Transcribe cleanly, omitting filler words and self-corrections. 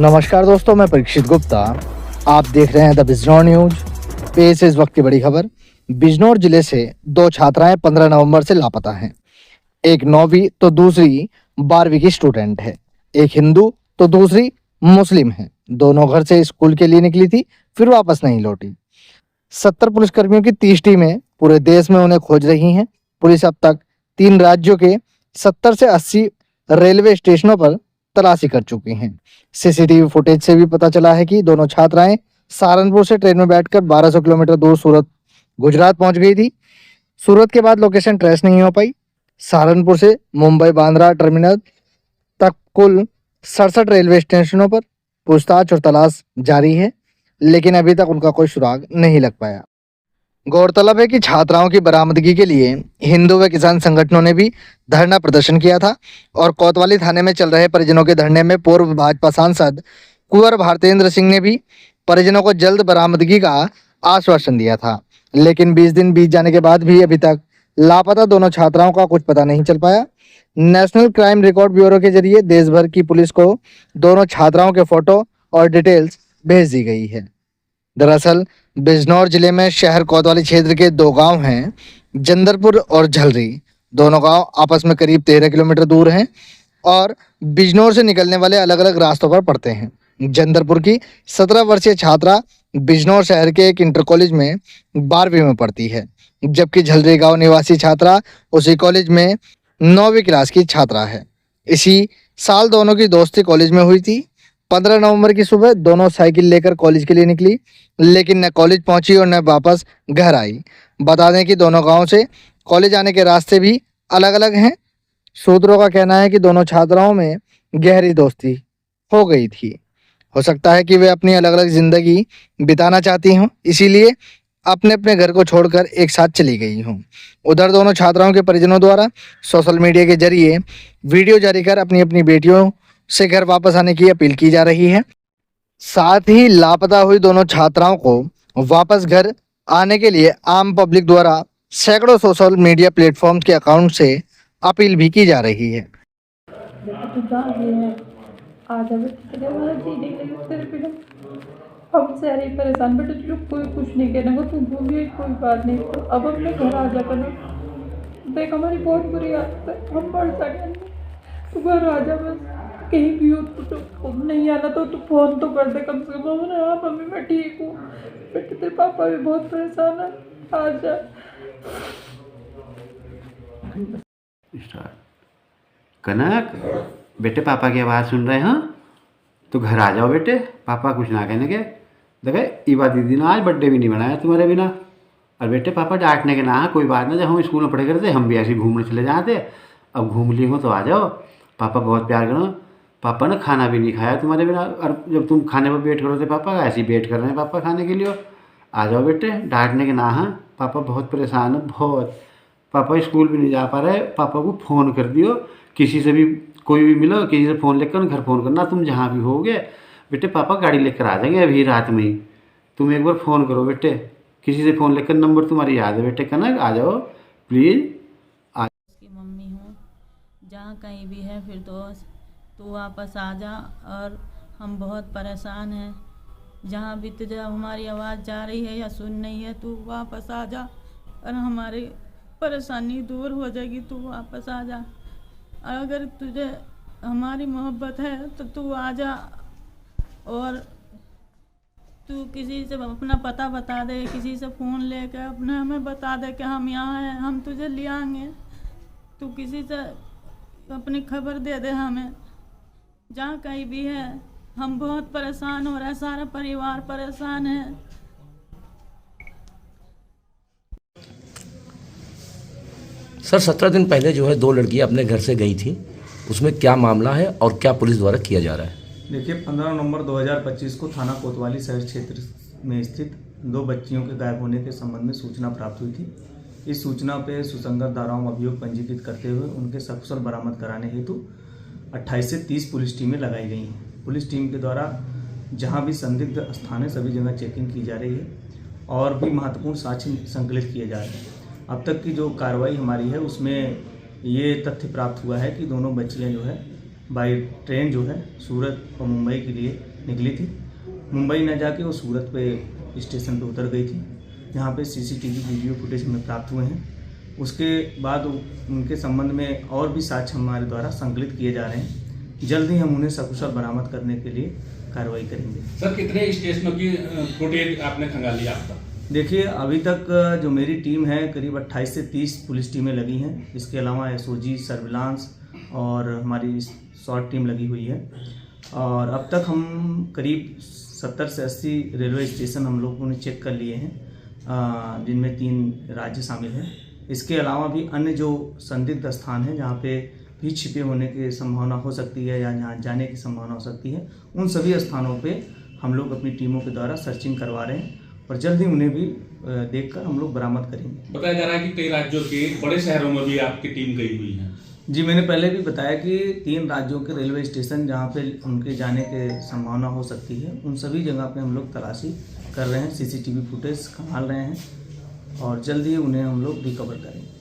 नमस्कार दोस्तों, मैं परीक्षित गुप्ता। आप देख रहे हैं द बिजनौर न्यूज। पेश है इस वक्त की बड़ी खबर। बिजनौर जिले से दो छात्राएं 15 नवंबर से लापता हैं। एक 9वीं तो दूसरी 12वीं की स्टूडेंट है। एक हिंदू तो दूसरी मुस्लिम है। दोनों घर से स्कूल के लिए निकली थी, फिर वापस नहीं लौटी। 70 पुलिसकर्मियों की 30 टीमें पूरे देश में उन्हें खोज रही हैं। पुलिस अब तक 3 राज्यों के 70 से 80 रेलवे स्टेशनों पर तलाशी कर चुकी हैं। सीसीटीवी फुटेज से भी पता चला है कि दोनों छात्राएं सहारनपुर से ट्रेन में बैठकर 1200 किलोमीटर दूर सूरत, गुजरात पहुंच गई थी। सूरत के बाद लोकेशन ट्रेस नहीं हो पाई। सहारनपुर से मुंबई बांद्रा टर्मिनल तक कुल 67 रेलवे स्टेशनों पर पूछताछ और तलाश जारी है, लेकिन अभी तक उनका कोई सुराग नहीं लग पाया। गौरतलब है कि छात्राओं की बरामदगी के लिए हिंदू व किसान संगठनों ने भी धरना प्रदर्शन किया था और कोतवाली थाने में चल रहे परिजनों के धरने में पूर्व भाजपा सांसद कुंवर भारतेंद्र सिंह ने भी परिजनों को जल्द बरामदगी का आश्वासन दिया था। लेकिन 20 दिन बीत जाने के बाद भी अभी तक लापता दोनों छात्राओं का कुछ पता नहीं चल पाया। नेशनल क्राइम रिकॉर्ड ब्यूरो के जरिए देश भर की पुलिस को दोनों छात्राओं के फोटो और डिटेल्स भेज दी गई है। दरअसल बिजनौर जिले में शहर कोतवाली क्षेत्र के 2 गांव हैं, जंदरपुर और झलरी। दोनों गांव आपस में करीब 13 किलोमीटर दूर हैं और बिजनौर से निकलने वाले अलग अलग रास्तों पर पड़ते हैं। जंदरपुर की 17 वर्षीय छात्रा बिजनौर शहर के एक इंटर कॉलेज में 12वीं में पढ़ती है, जबकि झलरी गांव निवासी छात्रा उसी कॉलेज में 9वीं क्लास की छात्रा है। इसी साल दोनों की दोस्ती कॉलेज में हुई थी। 15 नवंबर की सुबह दोनों साइकिल लेकर कॉलेज के लिए निकली, लेकिन न कॉलेज पहुंची और न वापस घर आई। बता दें कि दोनों गांव से कॉलेज आने के रास्ते भी अलग अलग हैं। सूत्रों का कहना है कि दोनों छात्राओं में गहरी दोस्ती हो गई थी। हो सकता है कि वे अपनी अलग अलग जिंदगी बिताना चाहती हों, इसीलिए अपने अपने घर को छोड़कर एक साथ चली गई हों। उधर दोनों छात्राओं के परिजनों द्वारा सोशल मीडिया के जरिए वीडियो जारी कर अपनी अपनी बेटियों से घर वापस आने की अपील की जा रही है। साथ ही लापता हुई दोनों छात्राओं को वापस घर आने के लिए आम पब्लिक द्वारा सैकड़ों सोशल मीडिया प्लेटफॉर्म के अकाउंट से अपील भी की जा रही है। हम सारे परेशान बेटे, तू कोई कुछ नहीं कहना, तू भूल कोई बात नहीं, तो अब अपने घर आ जा कर। देख हमारी बहुत बुरी आदत है, हम बढ़ सकें, तू घर आ जा बस। कहीं भी हो तो नहीं आना तो तू फ़ोन तो कर दे कम से कम। हाँ मम्मी मैं ठीक हूँ बेटे, तेरे पापा भी बहुत परेशान है, आ जा। कनक बेटे, पापा की आवाज़ सुन रहे हैं? तो घर आ जाओ बेटे, पापा कुछ ना कहने के। देखे ईवा दीदी ना आज बर्थडे भी नहीं बनाया तुम्हारे बिना। और बेटे पापा डांटने के ना, कोई बात ना, जब हम स्कूल में पढ़े करते हम भी ऐसे घूमने चले जाते। अब घूम ली हो तो आ जाओ, पापा बहुत प्यार करो। पापा ने खाना भी नहीं खाया तुम्हारे बिना, और जब तुम खाने पर वेट करो थे पापा का, ऐसे ही वेट कर रहे हैं पापा खाने के लिए। आ जाओ बेटे, डांटने के ना। हाँ पापा बहुत परेशान है, बहुत। पापा स्कूल भी नहीं जा पा रहे, पापा को फ़ोन कर दियो, किसी से भी कोई भी मिलो, किसी से फ़ोन लेकर घर फ़ोन करना, तुम जहाँ भी होगे बेटे, पापा गाड़ी लेकर आ जाएंगे अभी रात में ही। तुम एक बार फ़ोन करो बेटे, किसी से फ़ोन लेकर, नंबर तुम्हारी याद है बेटे। कनक आ जाओ प्लीज़। उसकी मम्मी हूँ, जहाँ कहीं भी है फिर दोस्त, तू वापस आ जा। और हम बहुत परेशान हैं, जहाँ भी तुझे हमारी आवाज़ जा रही है या सुन नहीं है, तू वापस आ जा और हमारी परेशानी दूर हो जाएगी। तू वापस आ जा, अगर तुझे हमारी मोहब्बत है तो तू आ जा। और तू किसी से अपना पता बता दे, किसी से फ़ोन लेकर अपना हमें बता दे कि हम यहाँ हैं, हम तुझे ले आएंगे। तू किसी से अपनी खबर दे दे हमें, जहाँ कहीं भी है। हम बहुत परेशान हो रहे हैं, सारा परिवार परेशान है। सर 17 दिन पहले जो है 2 लड़कियां अपने घर से गई थी, उसमें क्या मामला है और क्या पुलिस द्वारा किया जा रहा है? देखिए 15 नवंबर 2025 को थाना कोतवाली शहर क्षेत्र में स्थित 2 बच्चियों के गायब होने के संबंध में सूचना प्राप्त हुई थी। इस सूचना पे सुसंगत धाराओं में अभियोग पंजीकृत करते हुए उनके सकुशल बरामद कराने हेतु 28 से 30 पुलिस टीमें लगाई गई हैं। पुलिस टीम के द्वारा जहां भी संदिग्ध स्थान है सभी जगह चेकिंग की जा रही है और भी महत्वपूर्ण साक्ष्य संकलित किए जा रहे हैं। अब तक की जो कार्रवाई हमारी है उसमें ये तथ्य प्राप्त हुआ है कि दोनों बच्चियां जो है बाई ट्रेन जो है सूरत और मुंबई के लिए निकली थी। मुंबई न जाके वो सूरत पे स्टेशन पे उतर गई थी, जहाँ पे सीसीटीवी वीडियो फुटेज हमें प्राप्त हुए हैं। उसके बाद उनके संबंध में और भी साक्ष्य हमारे द्वारा संकलित किए जा रहे हैं। जल्द ही हम उन्हें सकुशल बरामद करने के लिए कार्रवाई करेंगे। सर कितने स्टेशनों की फुटेज आपने खंगाली अब तक? देखिए, अभी तक जो मेरी टीम है करीब 28 से 30 पुलिस टीमें लगी हैं। इसके अलावा एसओजी, सर्विलांस और हमारी शॉर्ट टीम लगी हुई है। और अब तक हम करीब 70 से 80 रेलवे स्टेशन हम लोगों ने चेक कर लिए हैं, जिनमें 3 राज्य शामिल हैं। इसके अलावा भी अन्य जो संदिग्ध स्थान हैं जहाँ पे भी छिपे होने की संभावना हो सकती है या जहाँ जाने की संभावना हो सकती है, उन सभी स्थानों पे हम लोग अपनी टीमों के द्वारा सर्चिंग करवा रहे हैं और जल्द ही उन्हें भी देखकर हम लोग बरामद करेंगे। बताया जा रहा है कि कई राज्यों के बड़े शहरों में भी आपकी टीम गई हुई है। जी, मैंने पहले भी बताया कि 3 राज्यों के रेलवे स्टेशन जहाँ पे उनके जाने के संभावना हो सकती है, उन सभी जगह पे हम लोग तलाशी कर रहे हैं, सीसीटीवी फुटेज खंगाल रहे हैं और जल्द ही उन्हें हम लोग रिकवर करेंगे।